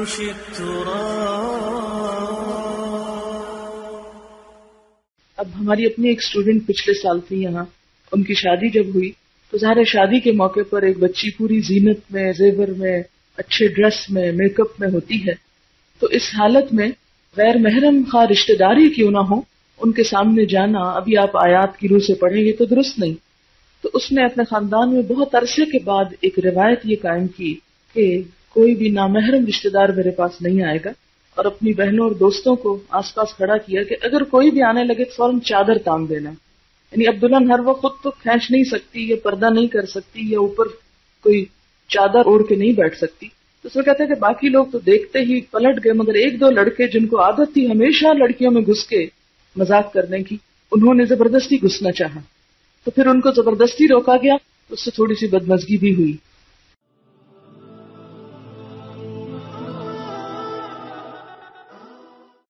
فرش التراب. اب ہماری اپنی ایک اسٹوڈنٹ پچھلے سال تھی یہاں، ان کی شادی جب ہوئی تو ظاہر شادی کے موقع پر ایک بچی پوری زینت میں، زیور میں، اچھے ڈریس میں، میک اپ میں ہوتی ہے، تو اس حالت میں غیر محرم خواہ رشتہ داری کیوں نہ ہو ان کے سامنے جانا، ابھی آپ آیات کی روح سے پڑھیں گے تو درست نہیں. تو اس نے اپنے خاندان میں بہت عرصے کے بعد ایک روایت یہ قائم کی کہ کوئی بھی نامحرم رشتہ دار میرے پاس نہیں آئے گا، اور اپنی بہنوں اور دوستوں کو آس پاس کھڑا کیا کہ اگر کوئی بھی آنے لگے تو فوراً چادر تان دینا. یعنی اب دلہن ہر وقت خود تو کھینچ نہیں سکتی یا پردہ نہیں کر سکتی یا اوپر کوئی چادر اوڑھ کے نہیں بیٹھ سکتی، تو اس میں کہتے ہیں کہ باقی لوگ تو دیکھتے ہی پلٹ گئے، مگر ایک دو لڑکے جن کو عادت تھی ہمیشہ لڑکیوں میں گھس کے مذاق کرنے کی، انہوں نے زبردستی گھسنا چاہا، تو پھر ان کو زبردستی روکا گیا، اس سے تھوڑی سی بدمزگی بھی ہوئی.